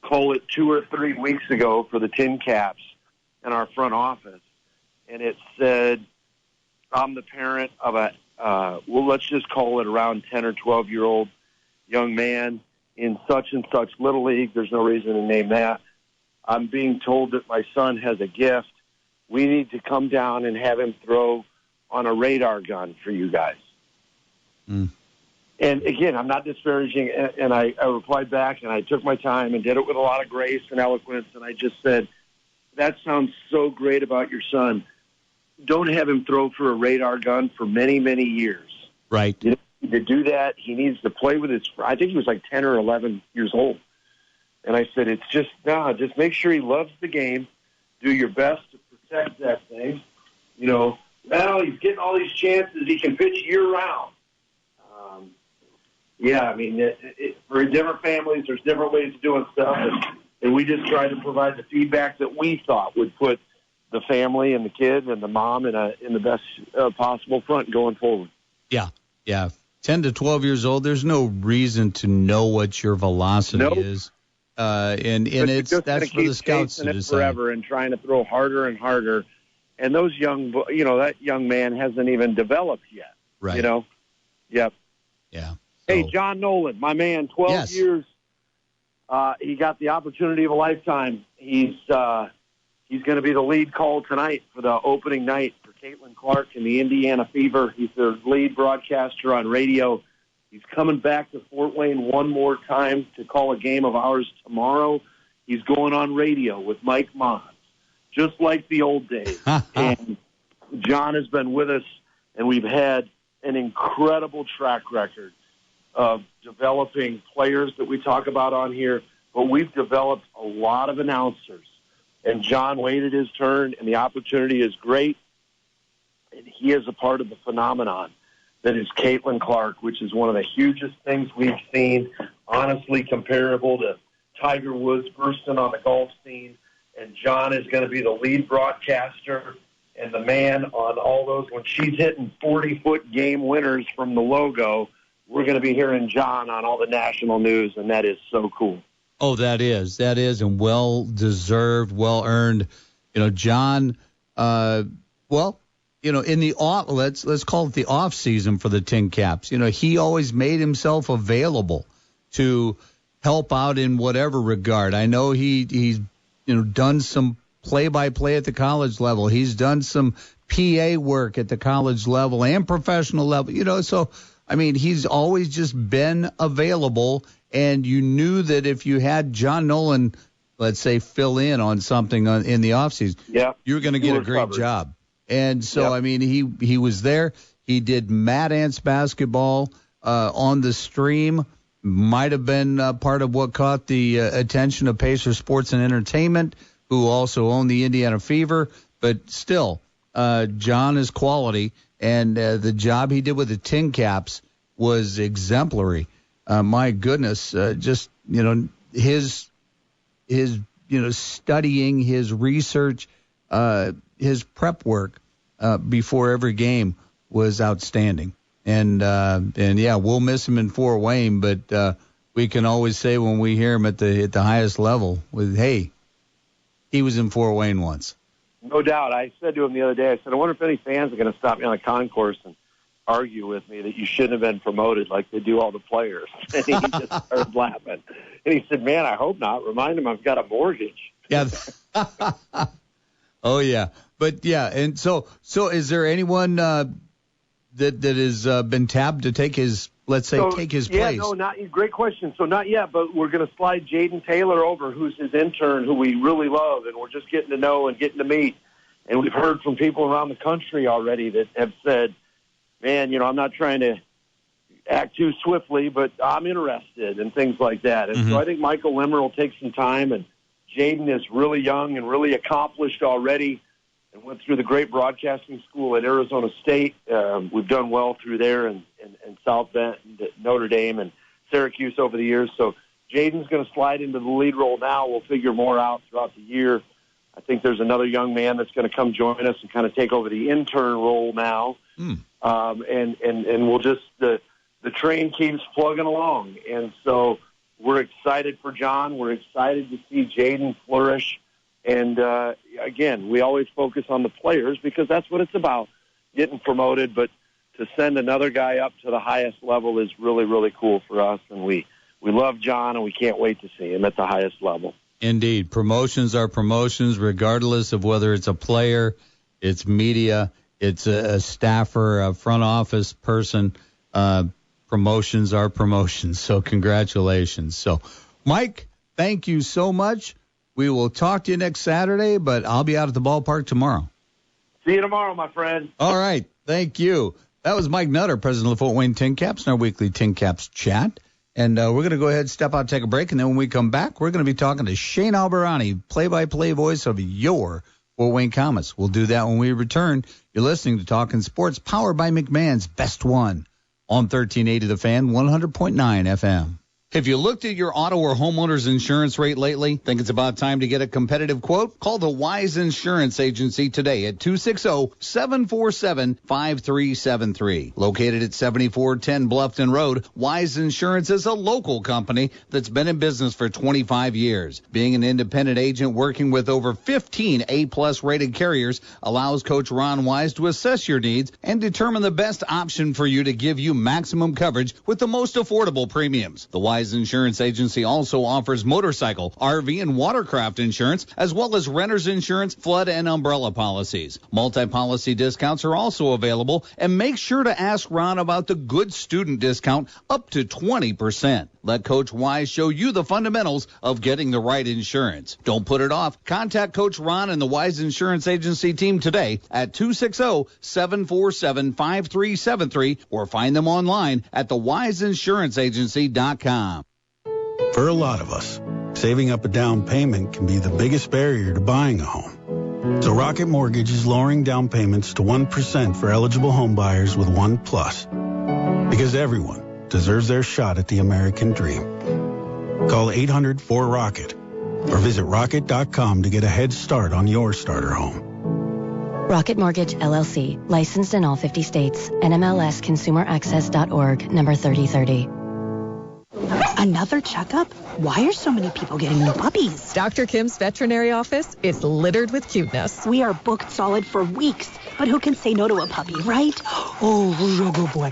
call it 2 or 3 weeks ago for the Tincaps in our front office. And it said, I'm the parent of well, let's just call it around 10 or 12-year-old young man in such and such little league. There's no reason to name that. I'm being told that my son has a gift. We need to come down and have him throw on a radar gun for you guys. Mm. And, again, I'm not disparaging, and I replied back, and I took my time and did it with a lot of grace and eloquence, and I just said, that sounds so great about your son. Don't have him throw for a radar gun for many, many years. Right. You need to do that. He needs to play with his – I think he was like 10 or 11 years old. And I said, it's just make sure he loves the game. Do your best to protect that thing. You know, now he's getting all these chances. He can pitch year-round. Yeah, I mean, for different families, there's different ways of doing stuff. And we just tried to provide the feedback that we thought would put the family and the kid and the mom in the best possible front going forward. Yeah, yeah. 10 to 12 years old, there's no reason to know what your velocity is. And that's for the scouts to decide. Forever and trying to throw harder and harder. And those that young man hasn't even developed yet. Right. You know? Yep. Yeah. Hey, John Nolan, my man, 12 years. He got the opportunity of a lifetime. He's going to be the lead call tonight for the opening night for Caitlin Clark and the Indiana Fever. He's their lead broadcaster on radio. He's coming back to Fort Wayne one more time to call a game of ours tomorrow. He's going on radio with Mike Mons, just like the old days. And John has been with us, and we've had an incredible track record of developing players that we talk about on here, but we've developed a lot of announcers. And John waited his turn, and the opportunity is great, and he is a part of the phenomenon. that is Caitlin Clark, which is one of the hugest things we've seen, honestly comparable to Tiger Woods bursting on the golf scene. And John is going to be the lead broadcaster and the man on all those. When she's hitting 40-foot game winners from the logo, we're going to be hearing John on all the national news, and that is so cool. Oh, that is, and well-deserved, well-earned. John, in the off, let's call it the off season for the Tincaps. He always made himself available to help out in whatever regard. I know he's done some play-by-play at the college level. He's done some PA work at the college level and professional level. So he's always just been available. And you knew that if you had John Nolan, let's say, fill in on something in the offseason, you were going to get a great job. And so, he was there. He did Mad Ants basketball on the stream. Might have been part of what caught the attention of Pacer Sports and Entertainment, who also own the Indiana Fever. But still, John is quality. And the job he did with the Tincaps was exemplary. My goodness, his studying, his research, his prep work before every game was outstanding. And we'll miss him in Fort Wayne, but we can always say when we hear him at the highest level, hey, he was in Fort Wayne once. No doubt. I said to him the other day, I said, I wonder if any fans are going to stop me on the concourse and argue with me that you shouldn't have been promoted like they do all the players. And he just started laughing. And he said, man, I hope not. Remind him I've got a mortgage. Yeah. Oh, yeah. But, yeah, and so is there anyone that has been tabbed to take his, take his place? Yeah, no, great question. So not yet, but we're going to slide Jaden Taylor over, who's his intern, who we really love, and we're just getting to know and getting to meet. And we've heard from people around the country already that have said, man, I'm not trying to act too swiftly, but I'm interested and things like that. And so I think Michael Limmer will take some time, and Jaden is really young and really accomplished already and went through the great broadcasting school at Arizona State. We've done well through there and South Bend, Notre Dame, and Syracuse over the years. So Jaden's going to slide into the lead role now. We'll figure more out throughout the year. I think there's another young man that's going to come join us and kind of take over the intern role now. And we'll just, the train keeps plugging along. And so we're excited for John. We're excited to see Jaden flourish. And, again, we always focus on the players because that's what it's about, getting promoted. But to send another guy up to the highest level is really, really cool for us. And we love John, and we can't wait to see him at the highest level. Indeed. Promotions are promotions, regardless of whether it's a player, it's media, it's a staffer, a front office person. Promotions are promotions. So congratulations. So, Mike, thank you so much. We will talk to you next Saturday, but I'll be out at the ballpark tomorrow. See you tomorrow, my friend. All right. Thank you. That was Mike Nutter, president of the Fort Wayne Tincaps, in our weekly Tincaps chat. And we're going to go ahead, step out, take a break, and then when we come back, we're going to be talking to Shane Albahrani, play-by-play voice of your Fort Wayne Komets. We'll do that when we return. You're listening to Talkin Sports, powered by McMahon's Best One on 1380 The Fan, 100.9 FM. Have you looked at your auto or homeowner's insurance rate lately? Think it's about time to get a competitive quote? Call the Wise Insurance Agency today at 260-747-5373. Located at 7410 Bluffton Road, Wise Insurance is a local company that's been in business for 25 years. Being an independent agent working with over 15 A-plus rated carriers allows Coach Ron Wise to assess your needs and determine the best option for you to give you maximum coverage with the most affordable premiums. The Wise Insurance Agency also offers motorcycle, RV, and watercraft insurance, as well as renter's insurance, flood, and umbrella policies. Multi-policy discounts are also available, and make sure to ask Ron about the good student discount up to 20%. Let Coach Wise show you the fundamentals of getting the right insurance. Don't put it off. Contact Coach Ron and the Wise Insurance Agency team today at 260-747-5373 or find them online at thewiseinsuranceagency.com. For a lot of us, saving up a down payment can be the biggest barrier to buying a home. So Rocket Mortgage is lowering down payments to 1% for eligible home buyers with ONE+. Because everyone deserves their shot at the American dream. Call 800-4ROCKET or visit rocket.com to get a head start on your starter home. Rocket Mortgage, LLC. Licensed in all 50 states. NMLSConsumerAccess.org, number 3030. Another checkup? Why are so many people getting new puppies? Dr. Kim's veterinary office is littered with cuteness. We are booked solid for weeks. But who can say no to a puppy, right? Oh, good boy.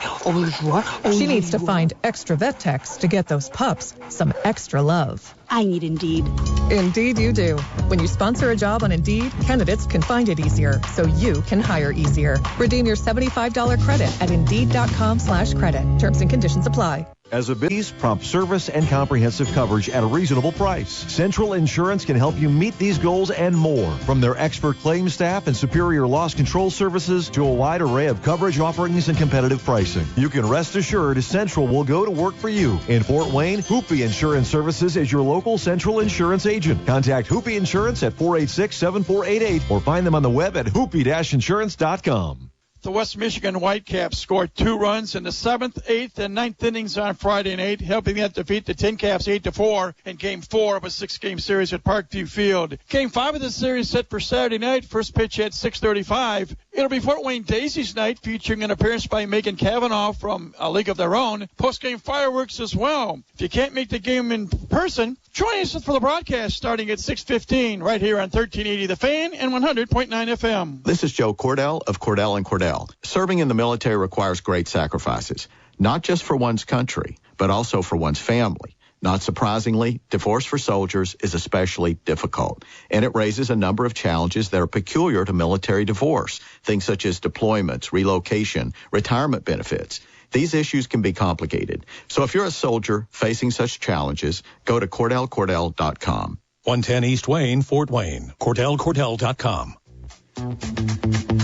She needs to find extra vet techs to get those pups some extra love. I need Indeed. Indeed you do. When you sponsor a job on Indeed, candidates can find it easier, so you can hire easier. Redeem your $75 credit at Indeed.com/credit. Terms and conditions apply. As a business, prompt service and comprehensive coverage at a reasonable price. Central Insurance can help you meet these goals and more. From their expert claims staff and superior loss control services to a wide array of coverage offerings and competitive pricing. You can rest assured Central will go to work for you. In Fort Wayne, Hoopy Insurance Services is your local Central Insurance agent. Contact Hoopy Insurance at 486-7488 or find them on the web at hoopy-insurance.com. The West Michigan Whitecaps scored 2 runs in the 7th, 8th, and 9th innings on Friday night, helping them defeat the Tincaps 8-4 in Game 4 of a 6-game series at Parkview Field. Game 5 of the series set for Saturday night, first pitch at 6:35. It'll be Fort Wayne Daisies night, featuring an appearance by Megan Cavanaugh from A League of Their Own. Post-game fireworks as well. If you can't make the game in person, join us for the broadcast starting at 6:15 right here on 1380 The Fan and 100.9 FM. This is Joe Cordell of Cordell & Cordell. Serving in the military requires great sacrifices, not just for one's country, but also for one's family. Not surprisingly, divorce for soldiers is especially difficult, and it raises a number of challenges that are peculiar to military divorce, things such as deployments, relocation, retirement benefits. These issues can be complicated. So if you're a soldier facing such challenges, go to CordellCordell.com. 110 East Wayne, Fort Wayne. CordellCordell.com.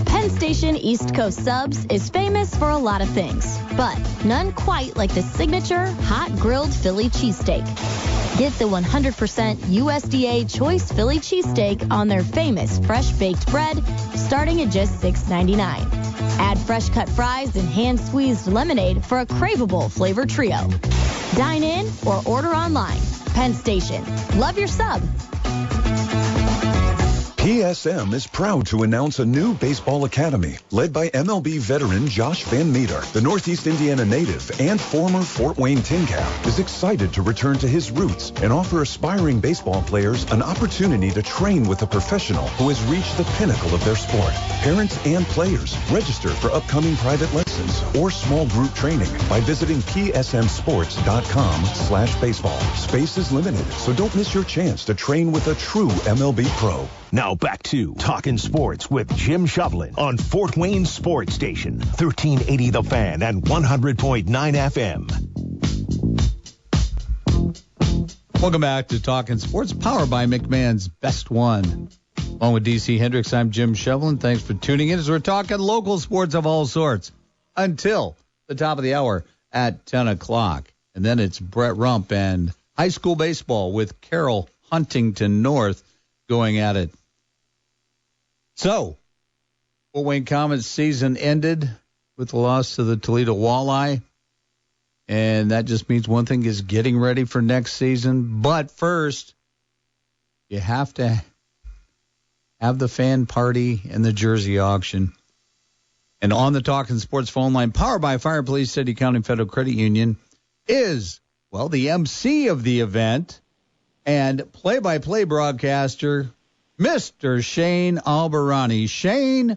Penn Station East Coast Subs is famous for a lot of things, but none quite like the signature hot grilled Philly cheesesteak. Get the 100% USDA choice Philly cheesesteak on their famous fresh baked bread, starting at just $6.99. Add fresh cut fries and hand squeezed lemonade for a craveable flavor trio. Dine in or order online. Penn Station. Love your sub. PSM is proud to announce a new baseball academy led by MLB veteran Josh Van Meter. The Northeast Indiana native and former Fort Wayne Tincap is excited to return to his roots and offer aspiring baseball players an opportunity to train with a professional who has reached the pinnacle of their sport. Parents and players register for upcoming private lessons or small group training by visiting psmsports.com/baseball. Space is limited, so don't miss your chance to train with a true MLB pro. Now back to Talkin Sports with Jim Shovlin on Fort Wayne Sports Station, 1380 The Fan and 100.9 FM. Welcome back to Talkin Sports, powered by McMahon's Best One. Along with DC Hendricks, I'm Jim Shovlin. Thanks for tuning in as we're talking local sports of all sorts until the top of the hour at 10 o'clock. And then it's Brett Rump and high school baseball with Carroll Huntington North going at it. So, Fort Wayne Komets season ended with the loss to the Toledo Walleye. And that just means one thing is getting ready for next season. But first, you have to have the fan party and the jersey auction. And on the Talkin Sports phone line, powered by Fire Police City County Federal Credit Union, is, well, the MC of the event and play-by-play broadcaster, Mr. Shane Albahrani. Shane,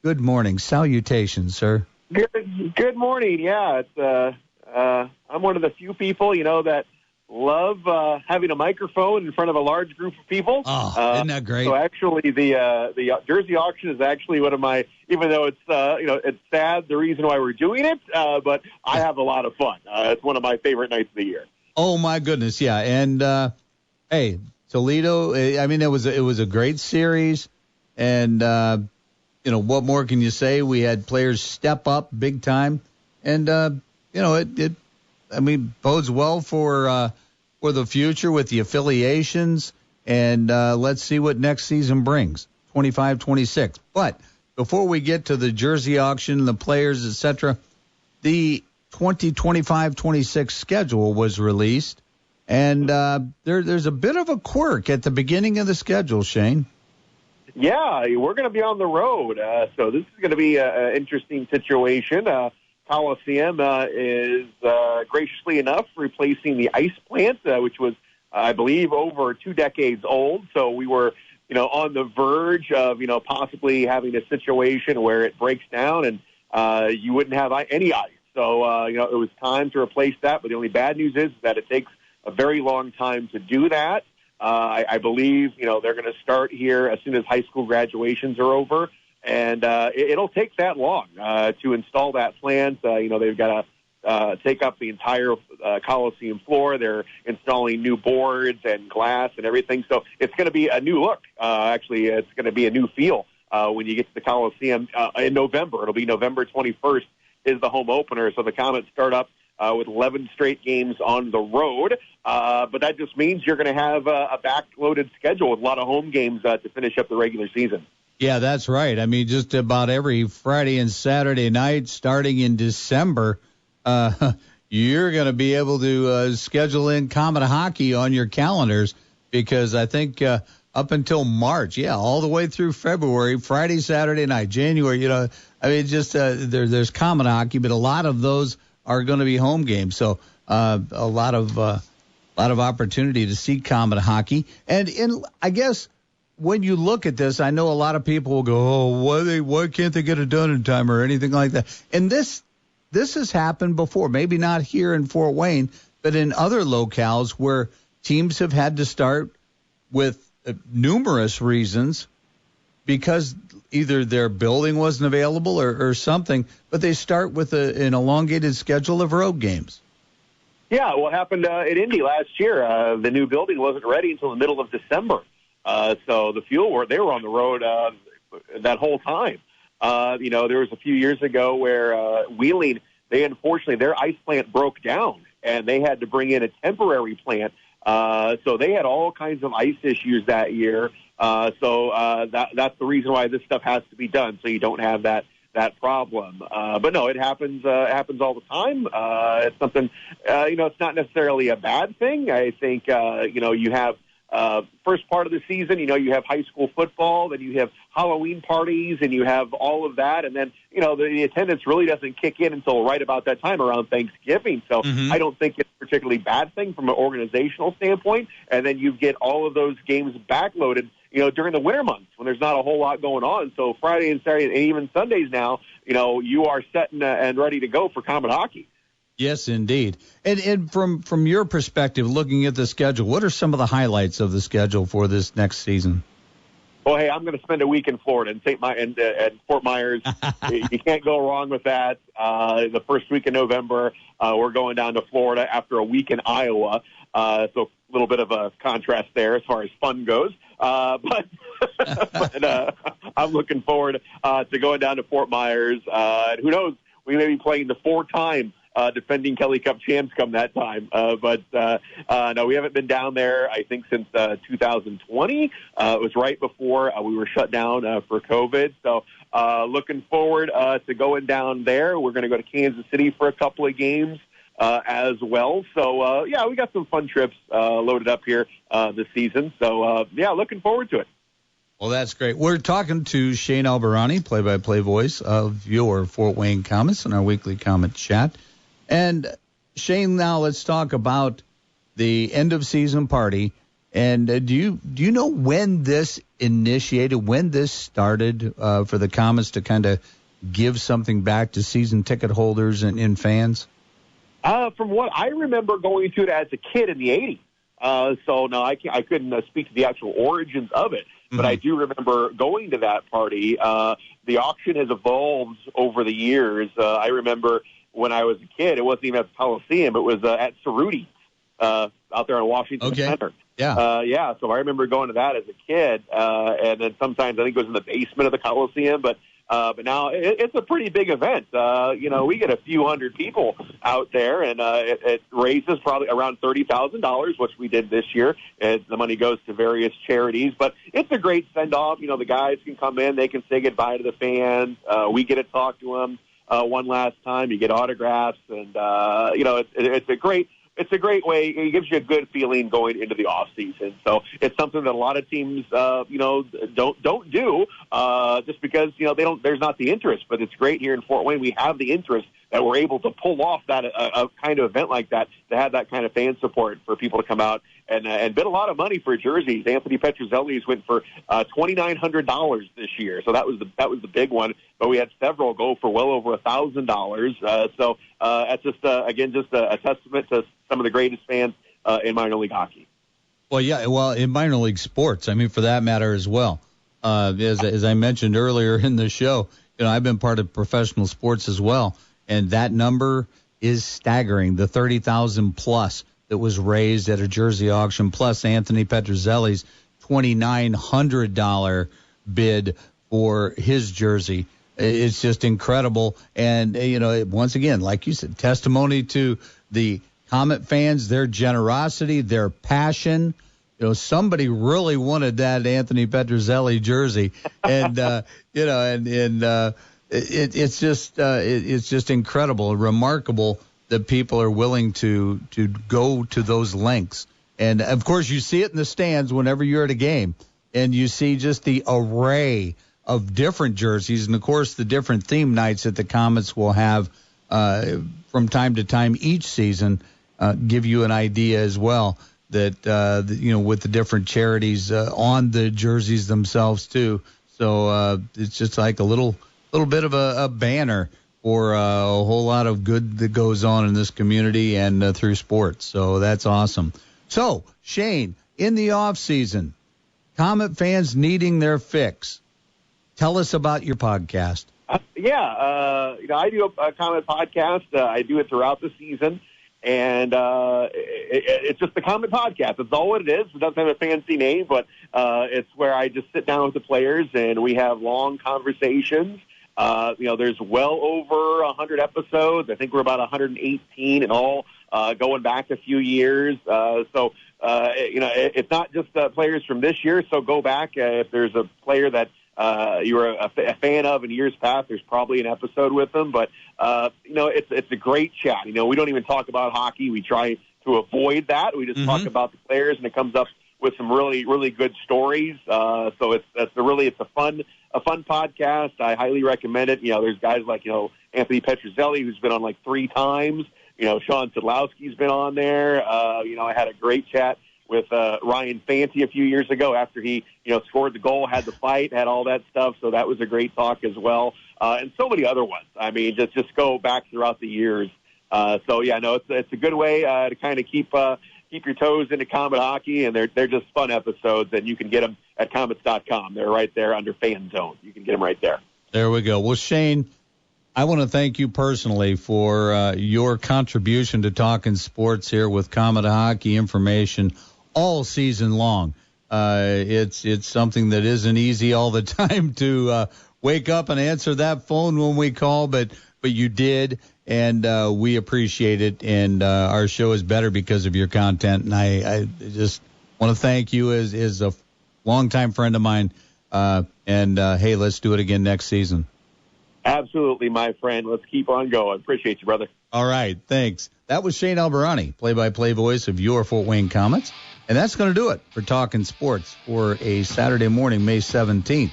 good morning. Salutations, sir. Good morning. Yeah, it's I'm one of the few people, that love having a microphone in front of a large group of people. Oh, isn't that great? So actually, the jersey auction is actually one of my, even though it's it's sad the reason why we're doing it, but I have a lot of fun. It's one of my favorite nights of the year. Oh my goodness, yeah. And hey, Toledo, I mean, it was a great series, and what more can you say? We had players step up big time, and it bodes well for the future with the affiliations, and let's see what next season brings, 25-26. But before we get to the jersey auction, the players, etc., the 2025-26 schedule was released, and there's a bit of a quirk at the beginning of the schedule, Shane. Yeah, we're going to be on the road, so this is going to be an interesting situation. Coliseum is graciously enough replacing the ice plant, which was, I believe, over 2 decades old. So we were, on the verge of, possibly having a situation where it breaks down and you wouldn't have any ice. So, it was time to replace that. But the only bad news is that it takes a very long time to do that. I believe, they're going to start here as soon as high school graduations are over. And it'll take that long to install that plant. They've got to take up the entire Coliseum floor. They're installing new boards and glass and everything. So it's going to be a new look. Actually, it's going to be a new feel when you get to the Coliseum in November. It'll be November 21st is the home opener. So the Komets start up with 11 straight games on the road. But that just means you're going to have a backloaded schedule with a lot of home games to finish up the regular season. Yeah, that's right. I mean, just about every Friday and Saturday night starting in December, you're going to be able to schedule in Komet hockey on your calendars because I think up until March, all the way through February, Friday, Saturday night, January, just there's Komet hockey, but a lot of those are going to be home games. So a lot of opportunity to see Komet hockey. And I guess when you look at this, I know a lot of people will go, why can't they get it done in time or anything like that? And this has happened before, maybe not here in Fort Wayne, but in other locales where teams have had to start with numerous reasons because either their building wasn't available or something, but they start with an elongated schedule of road games. Yeah, what happened at Indy last year? The new building wasn't ready until the middle of December. So the Fuel, they were on the road that whole time. There was a few years ago where Wheeling, unfortunately, their ice plant broke down, and they had to bring in a temporary plant. So they had all kinds of ice issues that year. That's the reason why this stuff has to be done, so you don't have that problem. But no, it happens all the time. It's something, it's not necessarily a bad thing. I think, you have first part of the season, you have high school football, then you have Halloween parties, and you have all of that. And then, the attendance really doesn't kick in until right about that time around Thanksgiving. So I don't think it's a particularly bad thing from an organizational standpoint. And then you get all of those games backloaded, during the winter months when there's not a whole lot going on. So Friday and Saturday and even Sundays now, you are set and ready to go for Komet hockey. Yes, indeed. And from your perspective, looking at the schedule, what are some of the highlights of the schedule for this next season? Well, hey, I'm going to spend a week in Florida and Fort Myers. You can't go wrong with that. The first week in November, we're going down to Florida after a week in Iowa. So a little bit of a contrast there as far as fun goes. But I'm looking forward to going down to Fort Myers. And who knows, we may be playing the 4-time defending Kelly Cup champs come that time. But no, we haven't been down there, I think, since 2020. It was right before we were shut down for COVID. So looking forward to going down there. We're going to go to Kansas City for a couple of games as well. So, we got some fun trips loaded up here this season. So, looking forward to it. Well, that's great. We're talking to Shane Albahrani, play-by-play voice of your Fort Wayne Komets in our weekly Komet Chat. And, Shane, now let's talk about the end-of-season party. And do you know when this initiated, when this started for the Komets to kind of give something back to season ticket holders and fans? From what I remember going to it as a kid in the 80s. So, no, I couldn't speak to the actual origins of it. But I do remember going to that party. The auction has evolved over the years. I remember when I was a kid, it wasn't even at the Coliseum. It was at Cerruti out there in Washington Center. Yeah. So I remember going to that as a kid. And then sometimes I think it was in the basement of the Coliseum. But now it's a pretty big event. We get a few hundred people out there, and it raises probably around $30,000, which we did this year. And the money goes to various charities. But it's a great send-off. The guys can come in. They can say goodbye to the fans. We get to talk to them. one last time. You get autographs, and it's a great way. It gives you a good feeling going into the off season. So it's something that a lot of teams, don't do just because there's not the interest. But it's great here in Fort Wayne. We have the interest that we're able to pull off that a kind of event like that, to have that kind of fan support for people to come out and bid a lot of money for jerseys. Anthony Petruzzelli's went for $2,900 this year, so that was the big one. But we had several go for well over $1,000. So that's just a testament to some of the greatest fans in minor league hockey. Well, yeah, in minor league sports, I mean, for that matter as well. As I mentioned earlier in the show, I've been part of professional sports as well, and that number is staggering. The 30,000 plus that was raised at a jersey auction, plus Anthony Petruzzelli's $2,900 bid for his jersey. It's just incredible. And, once again, like you said, testimony to the Komet fans, their generosity, their passion. Somebody really wanted that Anthony Petruzzelli jersey. And, it's just incredible, remarkable that people are willing to go to those lengths. And, of course, you see it in the stands whenever you're at a game, and you see just the array of different jerseys. And, of course, the different theme nights that the Komets will have from time to time each season give you an idea as well that, with the different charities on the jerseys themselves, too. So it's just like a little bit of a banner for a whole lot of good that goes on in this community and through sports. So that's awesome. So, Shane, in the off season, Komet fans needing their fix. Tell us about your podcast. I do a Komet podcast. I do it throughout the season, and it's just the Komet podcast. That's all it is. It doesn't have a fancy name, but it's where I just sit down with the players, and we have long conversations. There's well over 100 episodes. I think we're about 118 in all, going back a few years. It's not just players from this year. So go back. If there's a player that you were a fan of in years past, there's probably an episode with them. But, it's a great chat. We don't even talk about hockey. We try to avoid that. We just talk about the players, and it comes up with some really, really good stories. So it's a fun podcast. I highly recommend it. There's guys like, Anthony Petruzzelli, who's been on like 3 times. Sean Sadlowski's been on there. I had a great chat with Ryan Fanti a few years ago after he, scored the goal, had the fight, had all that stuff. So that was a great talk as well. And so many other ones. I mean, just go back throughout the years. It's a good way to kind of keep your toes into Komet hockey, and they're just fun episodes, and you can get them at Komets.com. They're right there under Fan Zone. You can get them right there. There we go. Well, Shane, I want to thank you personally for your contribution to Talkin Sports here with Komet hockey information all season long. It's something that isn't easy all the time to wake up and answer that phone when we call, but you did. And we appreciate it, and our show is better because of your content. And I just want to thank you as a longtime friend of mine. Hey, let's do it again next season. Absolutely, my friend. Let's keep on going. Appreciate you, brother. All right, thanks. That was Shane Albahrani, play-by-play voice of your Fort Wayne Komets. And that's going to do it for Talkin Sports for a Saturday morning, May 17th.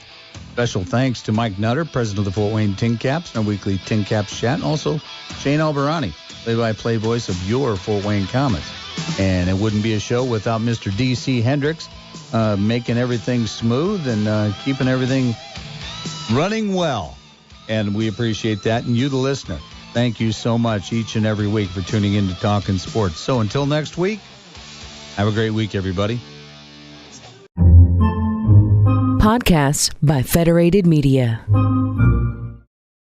Special thanks to Mike Nutter, president of the Fort Wayne Tincaps, our weekly Tincaps chat, and also Shane Albahrani, play-by-play voice of your Fort Wayne Komets. And it wouldn't be a show without Mr. DC Hendricks making everything smooth and keeping everything running well. And we appreciate that. And you, the listener, thank you so much each and every week for tuning in to Talkin Sports. So until next week, have a great week, everybody. Podcasts by Federated Media.